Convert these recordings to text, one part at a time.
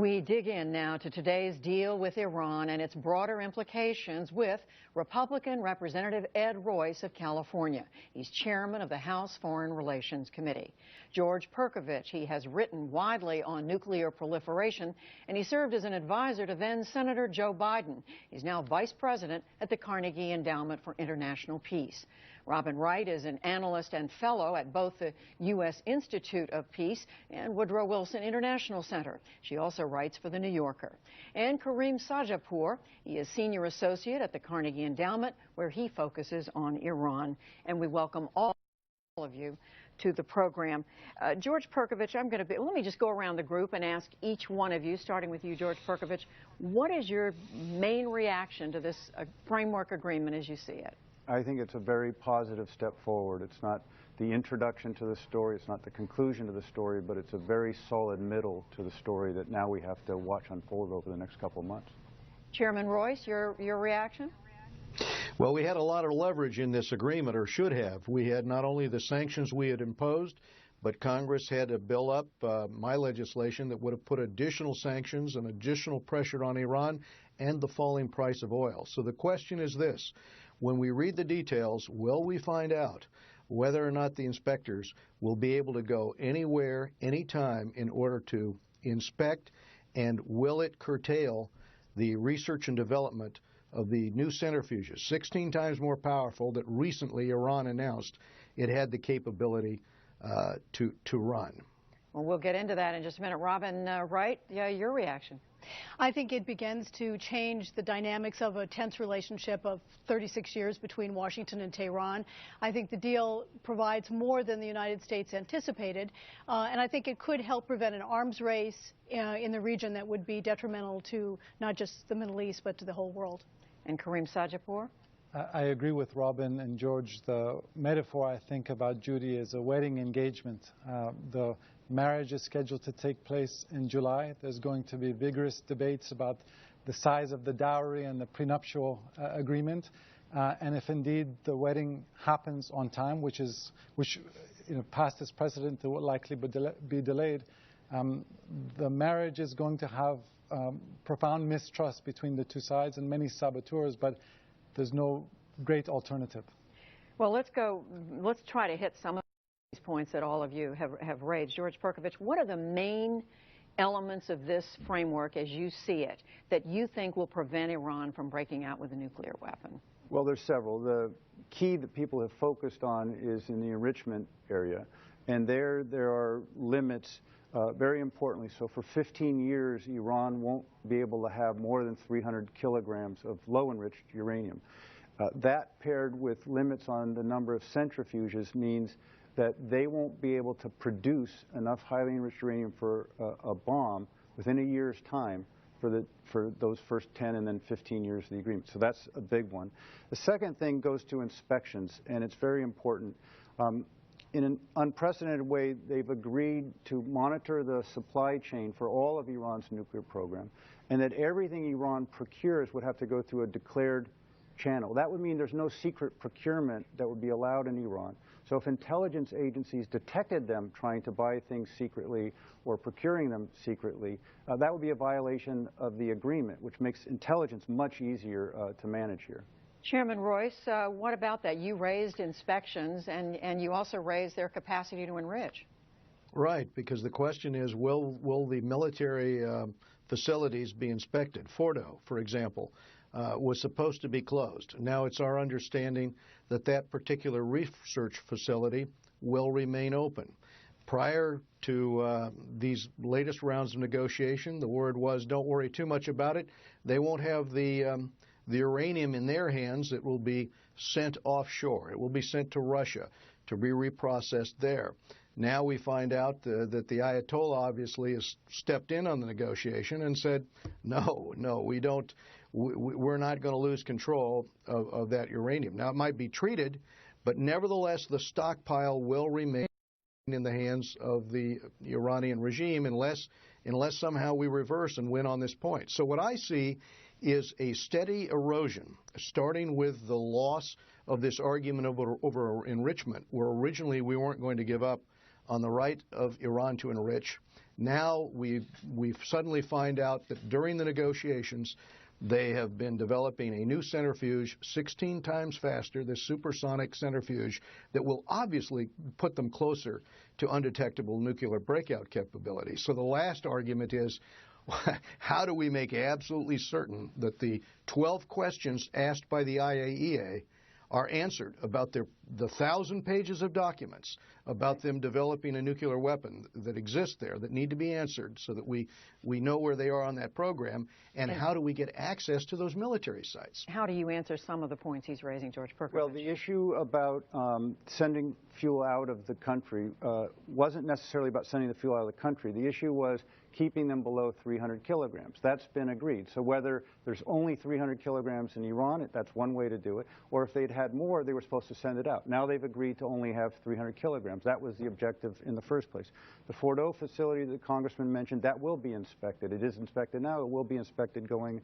We dig in now to today's deal with Iran and its broader implications with Republican Representative Ed Royce of California. He's chairman of the House Foreign Relations Committee. George Perkovich, he has written widely on nuclear proliferation, and he served as an advisor to then Senator Joe Biden. He's now vice president at the Carnegie Endowment for International Peace. Robin Wright is an analyst and fellow at both the U.S. Institute of Peace and Woodrow Wilson International Center. She also writes for The New Yorker. And Kareem Sajapur, he is senior associate at the Carnegie Endowment, where he focuses on Iran. And we welcome all of you to the program. George Perkovich, let me just go around the group and ask each one of you, starting with you, George Perkovich, what is your main reaction to this framework agreement as you see it? I think it's a very positive step forward. It's not the introduction to the story, it's not the conclusion to the story, but it's a very solid middle to the story that now we have to watch unfold over the next couple of months. Chairman Royce, your reaction? Well, we had a lot of leverage in this agreement, or should have. We had not only the sanctions we had imposed, but Congress had to bill up my legislation that would have put additional sanctions and additional pressure on Iran and the falling price of oil. So the question is this. When we read the details, will we find out whether or not the inspectors will be able to go anywhere, anytime in order to inspect, and will it curtail the research and development of the new centrifuges, 16 times more powerful, that recently Iran announced it had the capability to run? Well, we'll get into that in just a minute. Robin Wright, your reaction? I think it begins to change the dynamics of a tense relationship of 36 years between Washington and Tehran. I think the deal provides more than the United States anticipated, and I think it could help prevent an arms race in the region that would be detrimental to not just the Middle East, but to the whole world. And Kareem Sajapur? I agree with Robin and George. The metaphor I think about Judy is a wedding engagement. The marriage is scheduled to take place in July. There's going to be vigorous debates about the size of the dowry and the prenuptial agreement. And if indeed the wedding happens on time, which past this precedent will likely be delayed, the marriage is going to have profound mistrust between the two sides and many saboteurs, but there's no great alternative. Well, let's try to hit some of these points that all of you have raised. George Perkovich, what are the main elements of this framework as you see it that you think will prevent Iran from breaking out with a nuclear weapon? Well, there's several. The key that people have focused on is in the enrichment area, and there are limits, very importantly. So for 15 years, Iran won't be able to have more than 300 kilograms of low-enriched uranium. That paired with limits on the number of centrifuges means that they won't be able to produce enough highly enriched uranium for a bomb within a year's time for those first 10 and then 15 years of the agreement. So that's a big one. The second thing goes to inspections, and it's very important. In an unprecedented way, they've agreed to monitor the supply chain for all of Iran's nuclear program, and that everything Iran procures would have to go through a declared channel. That would mean there's no secret procurement that would be allowed in Iran. So if intelligence agencies detected them trying to buy things secretly or procuring them secretly, that would be a violation of the agreement, which makes intelligence much easier to manage here. Chairman Royce, what about that? You raised inspections, and you also raised their capacity to enrich. Right, because the question is, will the military facilities be inspected? Fordo, for example, was supposed to be closed. Now it's our understanding that that particular research facility will remain open. Prior to these latest rounds of negotiation, the word was, don't worry too much about it. They won't have the uranium in their hands. It will be sent offshore. It will be sent to Russia to be reprocessed there. Now we find out that the Ayatollah obviously has stepped in on the negotiation and said, no, we're not going to lose control of that uranium. Now it might be treated, but nevertheless the stockpile will remain in the hands of the Iranian regime unless somehow we reverse and win on this point. So what I see is a steady erosion, starting with the loss of this argument over enrichment, where originally we weren't going to give up on the right of Iran to enrich. Now we suddenly find out that during the negotiations, they have been developing a new centrifuge 16 times faster, this supersonic centrifuge that will obviously put them closer to undetectable nuclear breakout capability. So the last argument is, how do we make absolutely certain that the 12 questions asked by the IAEA are answered about the 1,000 pages of documents about them developing a nuclear weapon that exists there that need to be answered so that we know where they are on that program, and how do we get access to those military sites? How do you answer some of the points he's raising, George Perkovich? Well, the issue about sending fuel out of the country wasn't necessarily about sending the fuel out of the country. The issue was keeping them below 300 kilograms. That's been agreed. So whether there's only 300 kilograms in Iran, that's one way to do it, or if they'd had more, they were supposed to send it out. Now they've agreed to only have 300 kilograms. That was the objective in the first place. The Fordo facility that the Congressman mentioned, that will be inspected. It is inspected now. It will be inspected going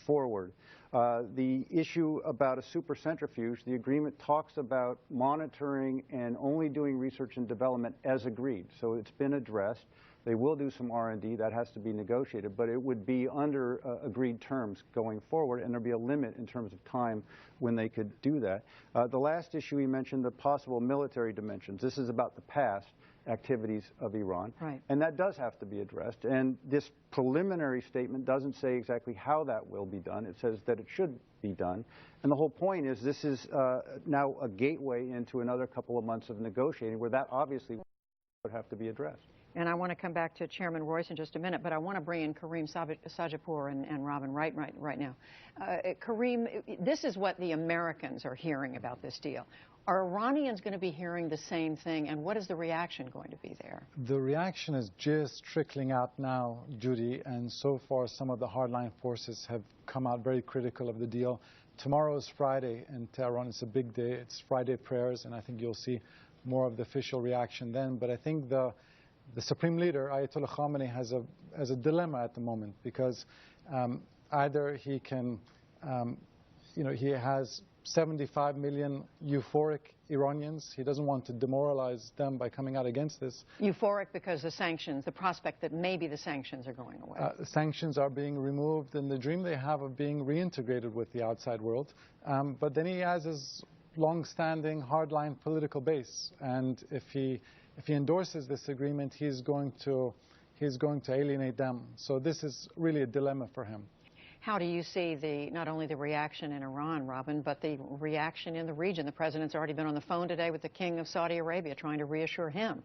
forward. The issue about a super centrifuge, the agreement talks about monitoring and only doing research and development as agreed. So it's been addressed. They will do some R&D. That has to be negotiated, but it would be under agreed terms going forward, and there'll be a limit in terms of time when they could do that. The last issue he mentioned, the possible military dimensions. This is about the past activities of Iran, right, and that does have to be addressed. And this preliminary statement doesn't say exactly how that will be done. It says that it should be done. And the whole point is this is now a gateway into another couple of months of negotiating where that obviously would have to be addressed. And I want to come back to Chairman Royce in just a minute, but I want to bring in Kareem Sajapur and Robin right now. Kareem, this is what the Americans are hearing about this deal. Are Iranians going to be hearing the same thing, and what is the reaction going to be there? The reaction is just trickling out now, Judy, and so far some of the hardline forces have come out very critical of the deal. Tomorrow is Friday in Tehran. It's a big day. It's Friday prayers, and I think you'll see more of the official reaction then. But I think the Supreme Leader, Ayatollah Khamenei, has a dilemma at the moment, because either he can, he has 75 million euphoric Iranians. He doesn't want to demoralize them by coming out against this. Euphoric because the sanctions, the prospect that maybe the sanctions are going away. The sanctions are being removed, and the dream they have of being reintegrated with the outside world. But then he has his long-standing hardline political base, and if he endorses this agreement, he's going to alienate them. So this is really a dilemma for him. How do you see not only the reaction in Iran, Robin, but the reaction in the region? The president's already been on the phone today with the King of Saudi Arabia trying to reassure him.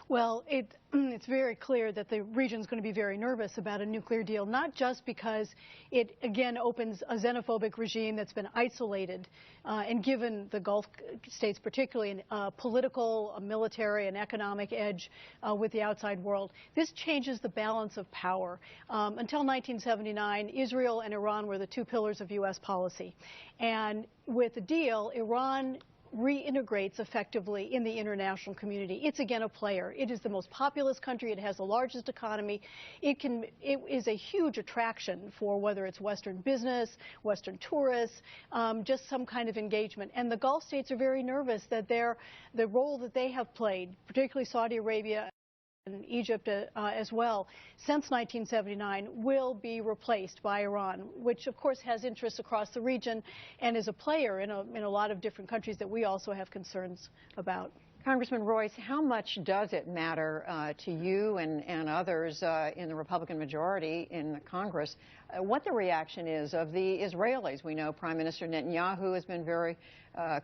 Well, it's very clear that the region's going to be very nervous about a nuclear deal, not just because it, again, opens a xenophobic regime that's been isolated and given the Gulf states particularly a political, a military, and economic edge with the outside world. This changes the balance of power. Until 1979, Israel and Iran were the two pillars of U.S. policy. And with the deal, Iran reintegrates effectively in the international community. It's again a player. It is the most populous country. It has the largest economy. It is a huge attraction for whether it's Western business, Western tourists, just some kind of engagement. And the Gulf states are very nervous that the role that they have played, particularly Saudi Arabia and Egypt as well, since 1979, will be replaced by Iran, which of course has interests across the region and is a player in a lot of different countries that we also have concerns about. Congressman Royce, how much does it matter to you and others in the Republican majority in Congress what the reaction is of the Israelis? We know Prime Minister Netanyahu has been very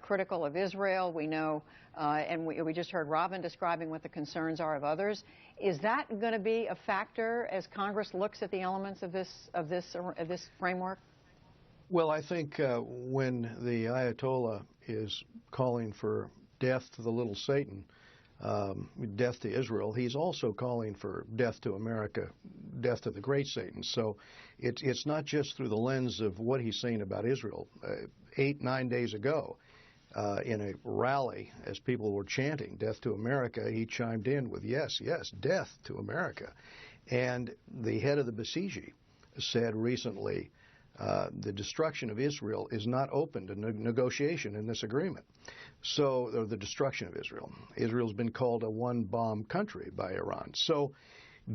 critical of Israel. We know, and we just heard Robin describing what the concerns are of others. Is that going to be a factor as Congress looks at the elements of this framework? Well, I think when the Ayatollah is calling for death to the little Satan, death to Israel, he's also calling for death to America, death to the great Satan. So it's not just through the lens of what he's saying about Israel. 8-9 days ago, in a rally, as people were chanting death to America, he chimed in with, yes, yes, death to America. And the head of the Basiji said recently, the destruction of Israel is not open to negotiation in this agreement. So, or the destruction of Israel. Israel's been called a one-bomb country by Iran. So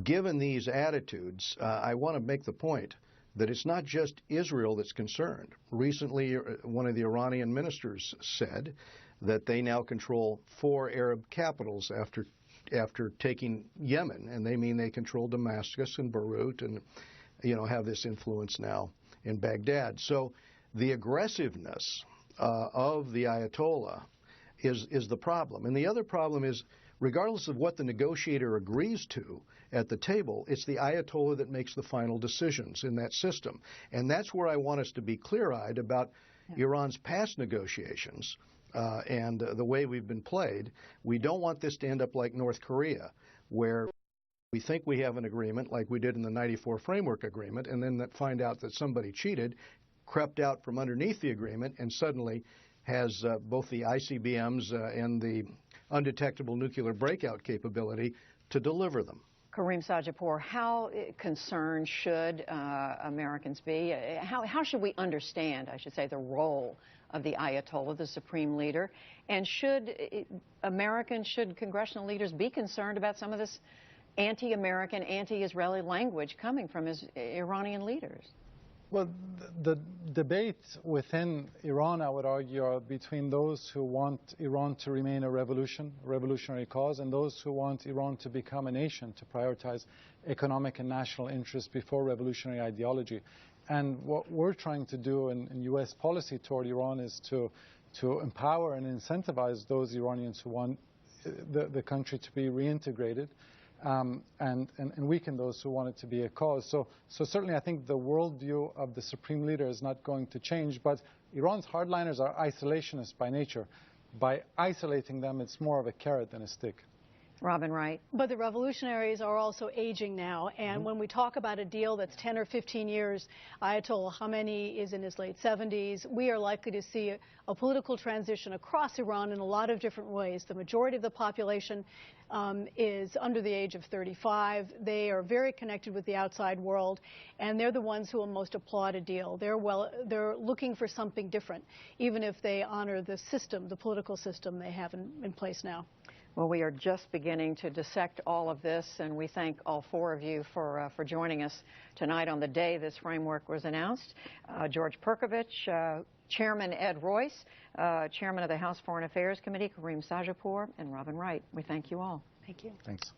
given these attitudes, I want to make the point that it's not just Israel that's concerned. Recently, one of the Iranian ministers said that they now control 4 Arab capitals after taking Yemen, and they mean they control Damascus and Beirut and, have this influence now in Baghdad. So the aggressiveness of the Ayatollah is the problem. And the other problem is, regardless of what the negotiator agrees to at the table, it's the Ayatollah that makes the final decisions in that system. And that's where I want us to be clear-eyed about Iran's past negotiations and the way we've been played. We don't want this to end up like North Korea, where we think we have an agreement like we did in the 94 Framework Agreement, and then find out that somebody cheated, crept out from underneath the agreement, and suddenly has both the ICBMs and the undetectable nuclear breakout capability to deliver them. Karim Sajapur, how concerned should Americans be? How should we understand, I should say, the role of the Ayatollah, the supreme leader? And should congressional leaders be concerned about some of this anti-American, anti-Israeli language coming from Iranian leaders? Well, the debate within Iran, I would argue, are between those who want Iran to remain a revolutionary cause, and those who want Iran to become a nation, to prioritize economic and national interests before revolutionary ideology. And what we're trying to do in U.S. policy toward Iran is to empower and incentivize those Iranians who want the country to be reintegrated, and weaken those who want it to be a cause. So certainly I think the worldview of the supreme leader is not going to change, but Iran's hardliners are isolationists by nature. By isolating them, it's more of a carrot than a stick. Robin Wright. But the revolutionaries are also aging now, and when we talk about a deal that's 10 or 15 years, Ayatollah Khamenei is in his late 70s. We are likely to see a political transition across Iran in a lot of different ways. The majority of the population is under the age of 35. They are very connected with the outside world, and they're the ones who will most applaud a deal. They're looking for something different, even if they honor the system, the political system they have in place now. Well, we are just beginning to dissect all of this, and we thank all 4 of you for joining us tonight on the day this framework was announced. George Perkovich, Chairman Ed Royce, Chairman of the House Foreign Affairs Committee, Karim Sajapur, and Robin Wright. We thank you all. Thank you. Thanks.